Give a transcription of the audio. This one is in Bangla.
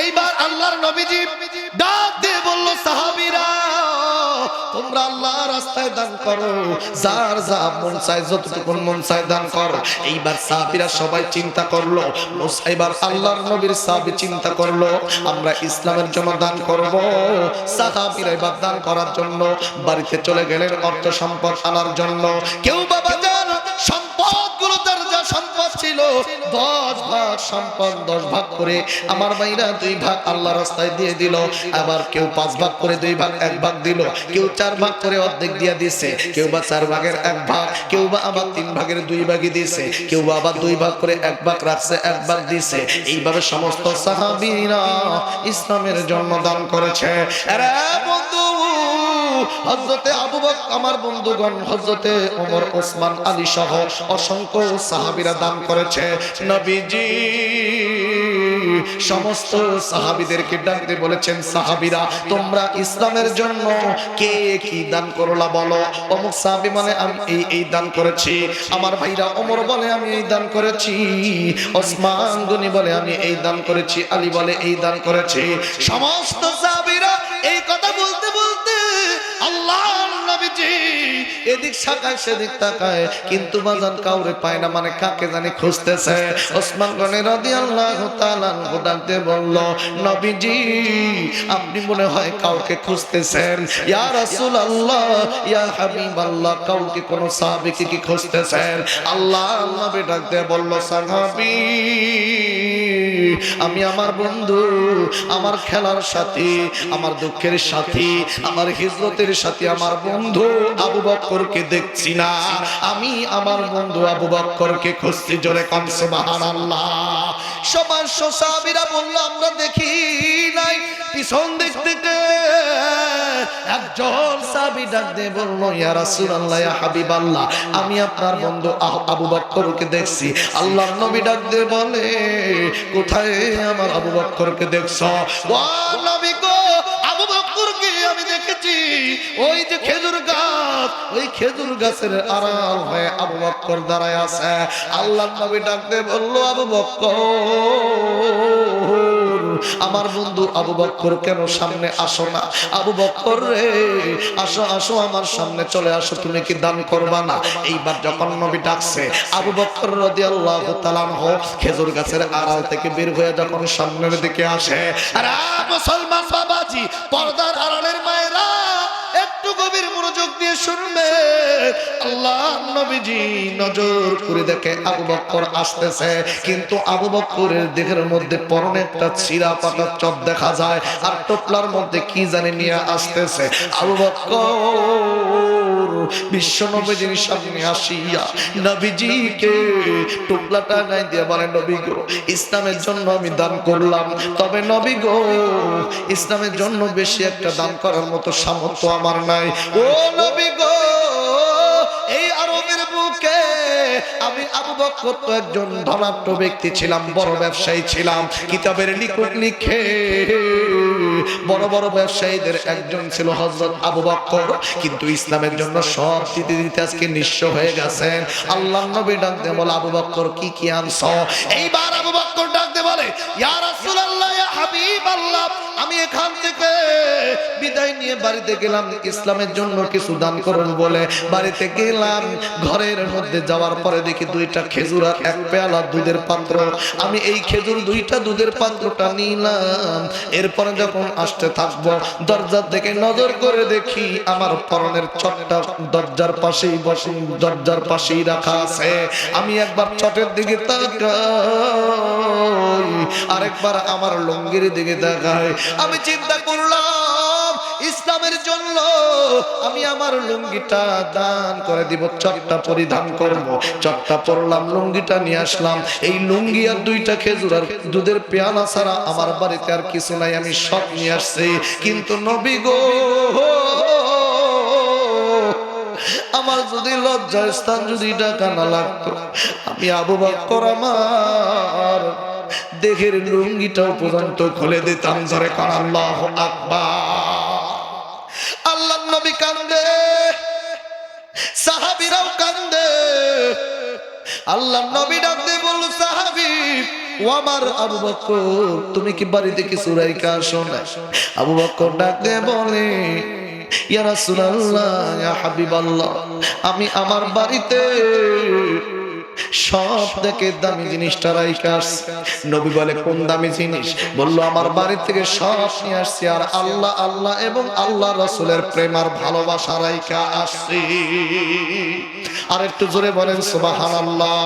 এইবার আল্লাহর নবীজি ডাক দিয়ে বলল, সাহাবীরা তোমরা আল্লাহর রাস্তায় দান করো, যার যা মন চায় যতটুকু মন চায় দান করো। এইবার সাহাবীরা সবাই চিন্তা করলো, এইবার আল্লাহর নবীর সাহাবী চিন্তা করলো আমরা ইসলামের জন্য দান করব। সাহাবীরা এবার দান করার জন্য বাড়িতে চলে গেলেন অর্থ সম্পদ আনার জন্য। কেউ বাবা জান সম্পদগুলো তার যা সম্পদ ছিল 10 ভাগ সম্পদ 10 ভাগ করে আমার ভাইরা 2 ভাগ আল্লাহ রাস্তায় দিয়ে দিল। আবার কেউ 5 ভাগ করে 2 ভাগ 1 ভাগ দিল, কেউ 4 ভাগ করে অর্ধেক দিয়ে দিয়েছে, কেউ বা 4 ভাগের 1 ভাগ, কেউ বা আবার 3 ভাগের 2 ভাগই দিয়েছে, কেউ আবার 2 ভাগ করে 1 ভাগ রাখছে 1 ভাগ দিয়েছে। এইভাবে সমস্ত সাহাবীরা ইসলামের জন্য দান করেছে। আরে বন্ধু, হযরতে আবু বকর আমার বন্ধুগণ, হযরতে ওমর, ওসমান, আলী সহ অসংখ্য সাহাবীরা দান করেছে। নবীজি সমস্ত সাহাবীদেরকে ডাক দিয়ে বলেছেন, সাহাবীরা তোমরা ইসলামের জন্য কে কি দান করলা বলো। অমুক সাহাবী বলে আমি এই দান করেছি, আমার ভাইরা ওমর বলে আমি এই দান করেছি, ওসমান গনি বলে আমি এই দান করেছি, আলী বলে এই দান করেছি। সমস্ত সাহাবীরা এই কথা বলতে বলতে আল্লাহর নবীজি এদিক তাকায় সেদিক তাকায়, কিন্তু বাজান কাউরে পায় না, মানে কাকে জানি খুঁজতেছে। ওসমান গনি রাদিয়াল্লাহু তাআলা ডাকতে বলল, নবীজি আপনি মনে হয় কাউকে খুঁজতেছেন। ইয়া রাসূলুল্লাহ, ইয়া হাবিবাল্লাহ, কাউকে কোন সাহাবীকে কি খুঁজতেছেন? আল্লাহর নবী ডাকতে বলল, সাহাবী আমি আমার বন্ধু, আমার খেলার সাথী, আমার দুঃখের সাথী, আমার হিজরতের সাথী, আমার বন্ধু আবু বকরকে দেখছি না, আমি আমার বন্ধু আবু বকরকে খুঁজছি। জোরে কোন সুবহানাল্লাহ। সবার সাহাবীরা বলল আমরা দেখি নাই। পিছন দিক থেকে একজন সাহাবী ডাক দিয়ে বলল, ইয়া রাসূলুল্লাহ, ইয়া হাবিবাল্লাহ, আমি আপনার বন্ধু আবু বকরকে দেখছি। আল্লাহর নবী ডাক দিয়ে বলে, কোথায় আমার আবু বকরকে দেখছো? ও নবী গো, আবু বকরকে আমি দেখেছি ওই যে খেজুর গাছ, ওই খেজুর গাছের আড়াল হয়ে আবু বকর দাঁড়ায় আছে। আল্লাহর নবী ডাক দিয়ে বলল, আবু বকর আমার বন্ধু আবু বকর কেন সামনে আসো না? আবু বকর রে, আসো আসো আমার সামনে চলে আসো, তুমি কি দান করবা না? এইবার যখন নবী ডাকছে, আবু বকর রাদিয়াল্লাহু তাআলা খেজুর গাছের আড়াল থেকে বের হয়ে যখন সামনের দিকে আসে, আরে মুসলমান বাবাজি, পর্দার আড়ালের মায়েরা একটু গভীর মনোযোগ দিয়ে শুনবে। আল্লাহর নবীজি নজর করে দেখে আবু বকর আসতেছে, কিন্তু আবু বকরের দেহের মধ্যে পরনে একটা ছিঁড়া পাতা চট দেখা যায়, আর টোপলার মধ্যে কি জানি নিয়ে আসতেছে। আবু বকর বিশ্ব নবীজির সামনে আসিয়া নবীজিকে টোপলাটা গায়ে দিয়ে বলে, নবী গো, ইসলামের জন্য আমি দান করলাম, তবে নবী গো, ইসলামের জন্য বেশি একটা দান করার মতো সামর্থ্য আমার নাই। ও নবী গো, এই আরবের বুকে আমি আবু বকর তো একজন ধনাঢ্য ব্যক্তি ছিলাম, বড় ব্যবসায়ী ছিলাম, কিতাবের লিখক লিখে বড় বড় ব্যবসায়ীদের একজন ছিল হযরত আবু বকর, কিন্তু ইসলামের জন্য সব দিতে দিতে আজকে নিঃস্ব হয়ে গেছেন। আল্লাহর নবী ডাকতে বলে, আবু বকর কি কি আনছো? এইবার আবু বকর ডাকতে বলে, ইয়া রাসূলুল্লাহ, ইয়া হাবিবাল্লাহ, আমি এখান থেকে বিদায় নিয়ে বাড়িতে গেলাম ইসলামের জন্য কিছু দান করুন বলে। বাড়িতে গেলাম, ঘরের মধ্যে যাওয়ার পরে দেখি 2টা খেজুর আর 1 পেয়ালা দুধের পাত্র। আমি এই খেজুর 2টা দুধের পাত্রটা নিলাম। এরপরে যখন আসতে থাকবো, দরজা থেকে নজর করে দেখি আমার পরনের চটটা দরজার পাশেই বসে, দরজার পাশেই রাখা আছে। আমি একবার চটের দিকে তাকাই, আরেকবার আমার লুঙ্গির দিকে তাকাই। আমি চিন্তা করলাম ইসলামের জন্য আমি আমার লুঙ্গিটা দান করে দিব, চটটা পরিধান করব। চটটা পরলাম, লুঙ্গিটা নিয়ে আসলাম। এই লুঙ্গি আর 2টা খেজুর আর দুধের পেয়ালা ছাড়া আমার বাড়িতে আর কিছু নাই, আমি সব নিয়ে আসছি। কিন্তু নবী গো, আমার যদি লজ্জার স্থান যদি ঢাকা না লাগতো, আমি আবু বকর আমার দেহের লুঙ্গিটাও পর্যন্ত খুলে দিতাম। ধরে কার আল্লাহু আকবার। আল্লাহর নবী কান্দে, সাহাবীরাও কান্দে। আল্লাহর নবী ডাকতে বলল, সাহাবী ও আমার আবু বকর তুমি কি বাড়িতে কিছু রাইখা আসো না? আবু বকর ডাকে বলে ইয়া রাসূলুল্লাহ ইয়া হাবিবাল্লাহ আমি আমার বাড়িতে সব থেকে দামি জিনিসটা রাইখা আসছি। নবী বলে কোন দামি জিনিস? বলল আমার বাড়ি থেকে সব নিয়ে আসছি আর আল্লাহ আল্লাহ এবং আল্লাহ রাসূলের প্রেম আর ভালোবাসা রাইখা আসছি। আর একটু জোরে বলেন সুবহানাল্লাহ।